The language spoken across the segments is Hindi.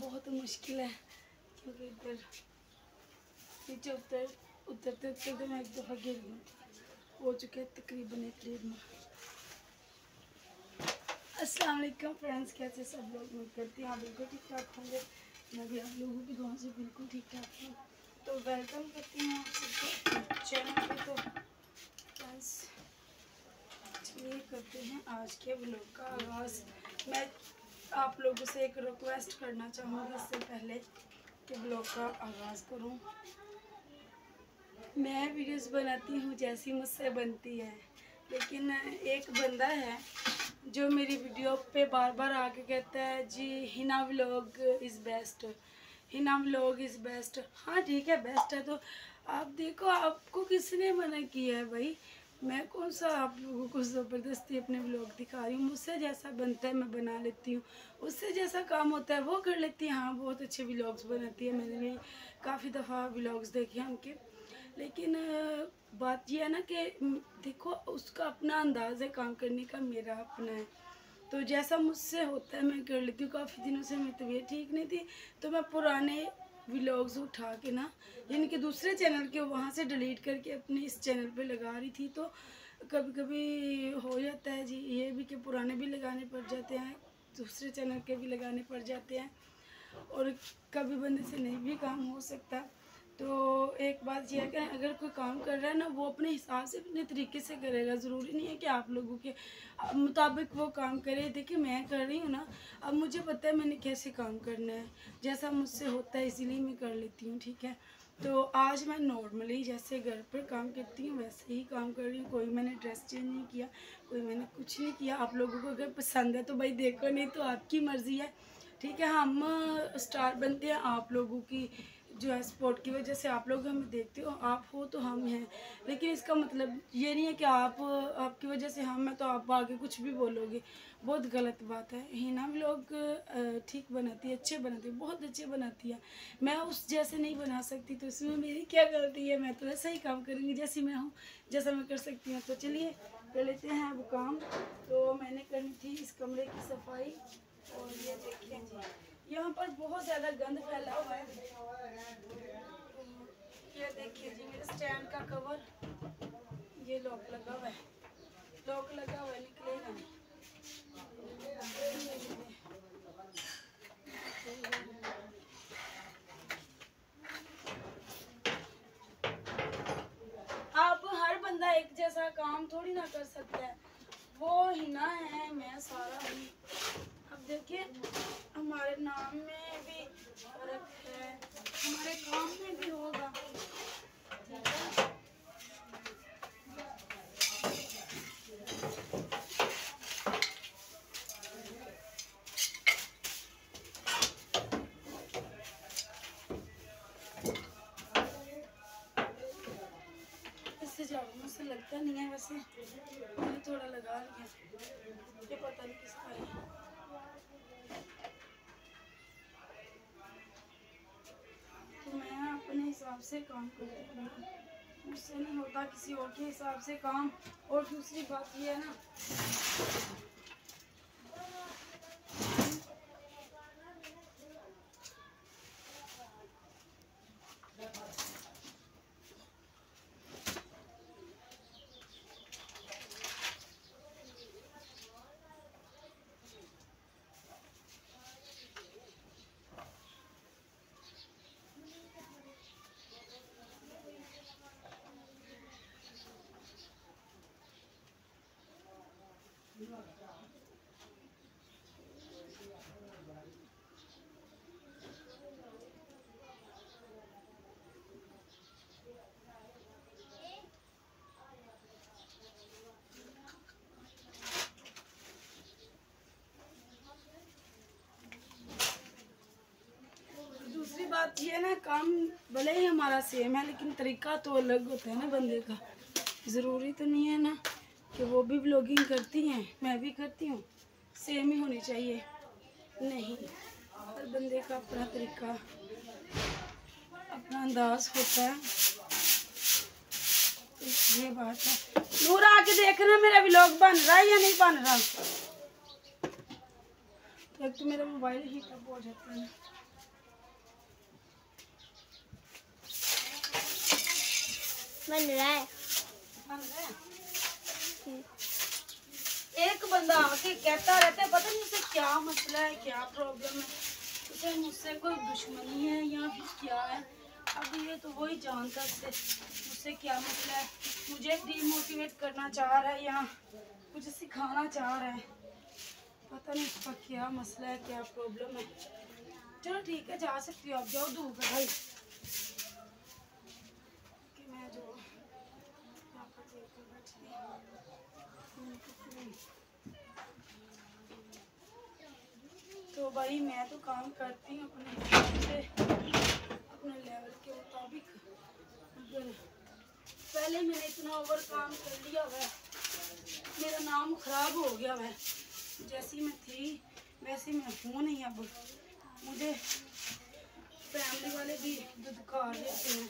बहुत मुश्किल है क्योंकि इधर नीचे उतरते उतरते तो मैं एक दफ़ा गिर गई। हो चुके हैं तकरीबन 1 डेढ़ माह। अस्सलाम वालेकुम फ्रेंड्स, कैसे सब लोग? उम्मीद करती हैं आप बिल्कुल ठीक ठाक होंगे। मैं भी आप लोगों की दुआ से बिल्कुल ठीक ठाक हूँ। तो वेलकम करती हूँ आप सबको चैनल पे। तो फ्रेंड्स चलिए करते हैं आज के व्लॉग का आगाज़। मैं आप लोगों से एक रिक्वेस्ट करना चाहूँगी इससे पहले कि व्लॉग का आगाज़ करूँ। मैं वीडियोस बनाती हूँ जैसी मुझसे बनती है, लेकिन एक बंदा है जो मेरी वीडियो पे बार बार आके कहता है जी Hina vlog is best, Hina vlog is best. हाँ ठीक है, बेस्ट है तो आप देखो, आपको किसने मना किया है भाई? मैं कौन सा आप लोगों को ज़बरदस्ती अपने व्लॉग दिखा रही हूँ? मुझसे जैसा बनता है मैं बना लेती हूँ, उससे जैसा काम होता है वो कर लेती है। हाँ बहुत अच्छे व्लॉग्स बनाती है, मैंने भी काफ़ी दफ़ा व्लॉग्स देखे हैं उनके। लेकिन बात यह है ना कि देखो उसका अपना अंदाज़ है काम करने का, मेरा अपना है। तो जैसा मुझसे होता है मैं कर लेती हूँ। काफ़ी दिनों से मेरी तबीयत ठीक नहीं थी तो मैं पुराने व्लॉग्स उठा के ना, यानी कि दूसरे चैनल के वहाँ से डिलीट करके अपने इस चैनल पे लगा रही थी। तो कभी कभी हो जाता है जी ये भी कि पुराने भी लगाने पड़ जाते हैं, दूसरे चैनल के भी लगाने पड़ जाते हैं, और कभी बंदे से नहीं भी काम हो सकता। तो एक बात यह है कि अगर कोई काम कर रहा है ना, वो अपने हिसाब से अपने तरीके से करेगा। ज़रूरी नहीं है कि आप लोगों के मुताबिक वो काम करे। देखिए मैं कर रही हूँ ना, अब मुझे पता है मैंने कैसे काम करना है, जैसा मुझसे होता है इसीलिए मैं कर लेती हूँ, ठीक है। तो आज मैं नॉर्मली जैसे घर पर काम करती हूँ वैसे ही काम कर रही हूँ। कोई मैंने ड्रेस चेंज नहीं किया, कोई मैंने कुछ नहीं किया। आप लोगों को अगर पसंद है तो भाई देखो, नहीं तो आपकी मर्ज़ी है, ठीक है। हम स्टार बनते हैं आप लोगों की जो है सपोर्ट की वजह से। आप लोग हमें देखते हो, आप हो तो हम हैं, लेकिन इसका मतलब ये नहीं है कि आपकी वजह से हम हैं तो आप आगे कुछ भी बोलोगे। बहुत गलत बात है। हिना व्लॉग ठीक बनाती है, अच्छे बनाती है, बहुत अच्छे बनाती है। मैं उस जैसे नहीं बना सकती तो इसमें मेरी क्या गलती है? मैं तो ऐसा ही काम करूँगी जैसी मैं हूँ, जैसा मैं कर सकती हूँ। तो चलिए कर लेते हैं अब काम। तो मैंने करनी थी इस कमरे की सफाई, और ये देखिए जी यहाँ पर बहुत ज़्यादा गंद फैला हुआ है। ये देखिए जी मेरे स्टैंड का कवर, ये लॉक लगा हुआ है, लॉक लगा हुआ है, निकलेगा नहीं। आप हर बंदा एक जैसा काम थोड़ी ना कर सकता है। वो हिना है, मैं सारा हूँ। अब देखिए हमारे नाम में भी फर्क है, हमारे काम में भी होगा, ठीक है। इससे झाड़ू मुझसे लगता नहीं है, वैसे मैंने थोड़ा लगा लिया, ये पता नहीं किसका है। तो मैं अपने हिसाब से काम करती हूँ, मुझसे नहीं होता किसी और के हिसाब से काम। और दूसरी बात ये है ना, दूसरी बात ये है ना, काम भले ही हमारा सेम है लेकिन तरीका तो अलग होता है ना बंदे का। ज़रूरी तो नहीं है ना कि वो भी व्लॉगिंग करती हैं मैं भी करती हूँ, सेम ही होनी चाहिए। नहीं, हर बंदे का अपना तरीका, अपना अंदाज होता है। तो ये बात है। नूर आके देखना मेरा व्लॉग बन रहा है या नहीं बन रहा। तो एक तो मेरा मोबाइल हीट अप हो जाता है। बन रहा है। एक बंदा आके कहता रहता है, पता नहीं उसे क्या मसला है, क्या प्रॉब्लम है, उसे मुझसे कोई दुश्मनी है या फिर क्या है। अब ये तो वही जानता है मुझसे क्या मसला है, मुझे डीमोटिवेट करना चाह रहा है या कुछ सिखाना चाह रहा है। पता नहीं उसका क्या मसला है, क्या प्रॉब्लम है। चलो ठीक है, जा सकती हो आप, जाओ, धूप है भाई। कि मैं जो तो भाई मैं तो काम करती हूँ अपने हिसाब से, अपने लेवल के मुताबिक। अगर पहले मैंने इतना ओवर काम कर लिया हुआ, मेरा नाम खराब हो गया है। जैसी मैं थी वैसी मैं हूँ नहीं अब। मुझे फैमिली वाले भी दुदकार देते हैं,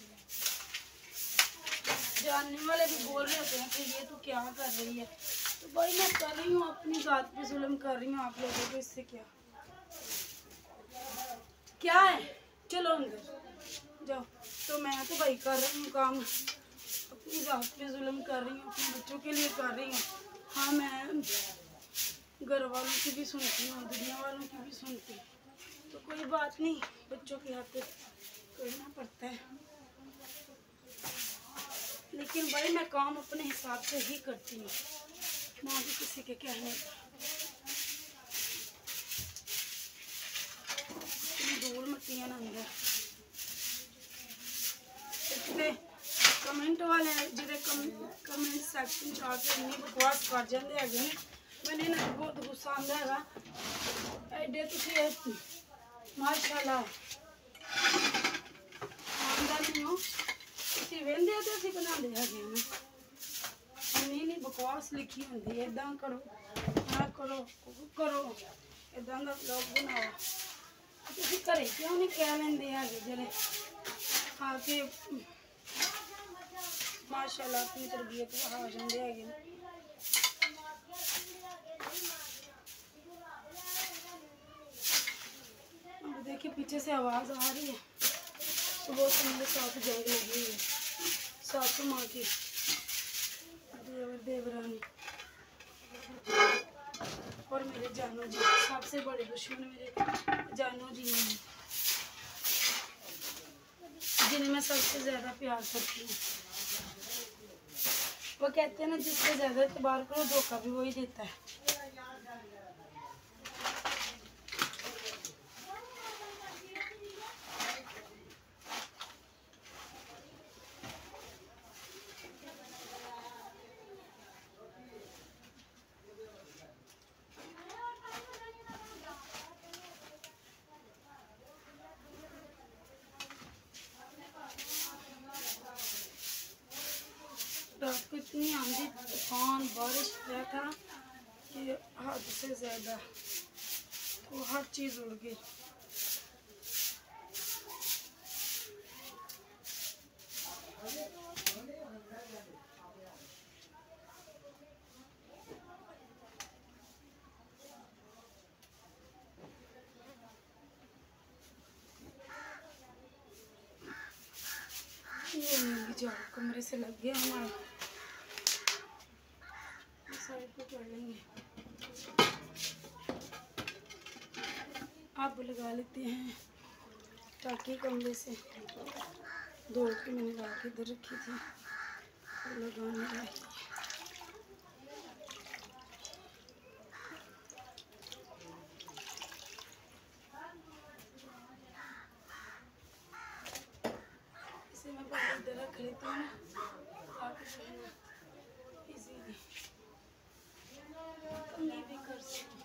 जानने वाले भी बोल रहे होते हैं कि ये तो क्या कर रही है। तो भाई मैं कर रही हूँ, अपनी जात पे जुल्म कर रही हूँ, आप लोगों को इससे क्या है। चलो अंदर जाओ। तो मैं तो भाई कर रही हूँ काम, अपनी जात पे जुल्म कर रही हूँ, अपने बच्चों के लिए कर रही हूँ। हाँ, मैं घर वालों की भी सुनती हूँ, दुनिया वालों की भी सुनती हूँ, तो कोई बात नहीं, बच्चों के हाथ करना पड़ता है। लेकिन भाई मैं काम अपने हिसाब से ही करती हूँ, ना भी किसी के कहने पर। धूल मट्टी है ना अंदर। इतने कमेंट वाले जिहड़े कमेंट सैक्शन च आके इन्नी बकवास कर जाते हैं, मैंने ना बहुत गुस्सा आंदा है। एडे तुसीं माशाअल्लाह आमदनी हो, तुसीं वेंदे हो ते असीं बनांदे हैगे ना। इन्नी बकवास लिखी होंदी है, इदां करो, ना करो, करो, इदां दा ब्लॉग बनाओ। तुसीं घरे क्यों नहीं कह लेंदे हैगे जेह्ड़े आके माशाअल्लाह अपनी तरबियत बढ़ा जाते हैं। देखिए पीछे से आवाज़ आ रही है, सुबह से मेरे साथ जंग लगी हुई है, सासू माँ की, देवर देवरानी और मेरे जानू जी। सबसे बड़े दुश्मन मेरे जानू जी हैं, जिन्हें मैं सबसे ज़्यादा प्यार करती हूँ। वो कहते हैं ना, जिससे ज़्यादा एतबार करो धोखा भी वही देता है। रात को इतनी आंधी तूफान बारिश हुआ था कि हद से ज़्यादा, तो हर चीज़ उड़ गई। ये नहीं जाओ, कमरे से लग गया हमारे, साइड पे कर लेंगे। आप लगा लेते हैं ताकि कमरे से दो के मैंने ला के इधर रखी थी, लगाने लगी। इसे मैं पहले इधर रख लेती हूँ ना, इजीली कंघी भी कर सकती हूँ।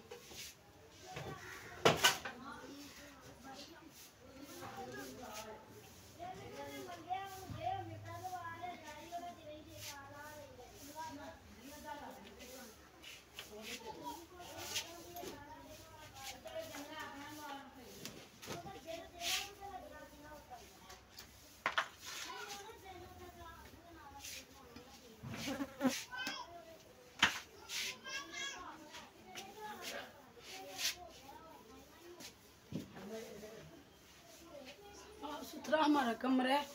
साफ सुथरा हमारा कमरा है,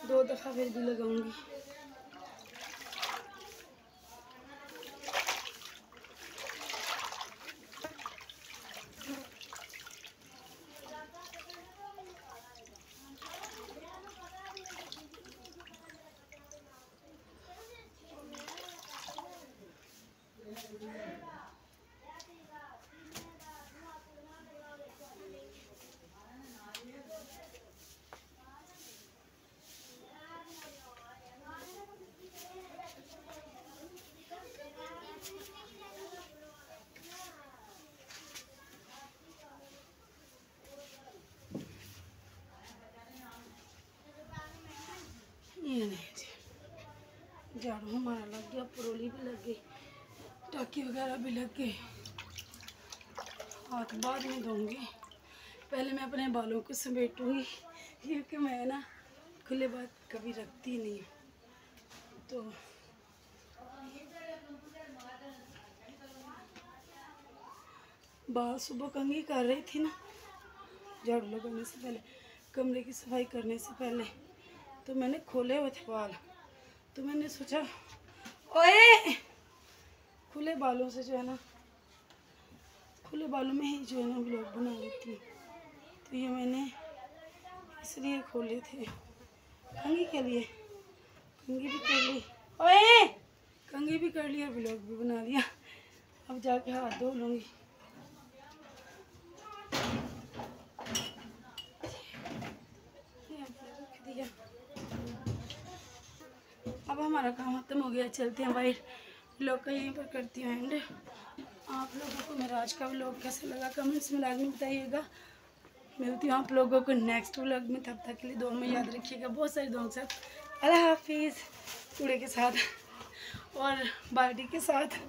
2 दफ़ा फिर भी लगाऊंगी। झाड़ू हमारा लग गया, परोली भी लग गई, टाकी वगैरह भी लग गई। हाथ बाद में धोऊंगी, पहले मैं अपने बालों को समेटूंगी क्योंकि मैं ना खुले बाल कभी रखती नहीं। तो बाल सुबह कंघी कर रही थी ना, झाड़ू लगाने से पहले, कमरे की सफाई करने से पहले, तो मैंने खोले हुए थे बाल। तो मैंने सोचा ओए खुले बालों से जो है ना, खुले बालों में ही जो है ना व्लॉग बना लेती हूँ। तो ये मैंने इसलिए खोले थे, कंघी के लिए। कंघी भी कर ली, ओए कंघी भी कर ली और व्लॉग भी बना लिया। अब जाके हाथ धो लूँगी। अब हमारा काम खत्म हो गया, चलते हैं बाहर। व्लॉग का यहीं पर करती हूँ एंड। आप लोगों को मेरा आज का व्लॉग कैसा लगा कमेंट्स में लाजमी बताइएगा। मिलती हूँ आप लोगों को नेक्स्ट व्लॉग में, तब तक के लिए दुआ में याद रखिएगा, बहुत सारी दुआओं के साथ। अल्लाह हाफिज़। कूड़े के साथ और बाल्टी के साथ।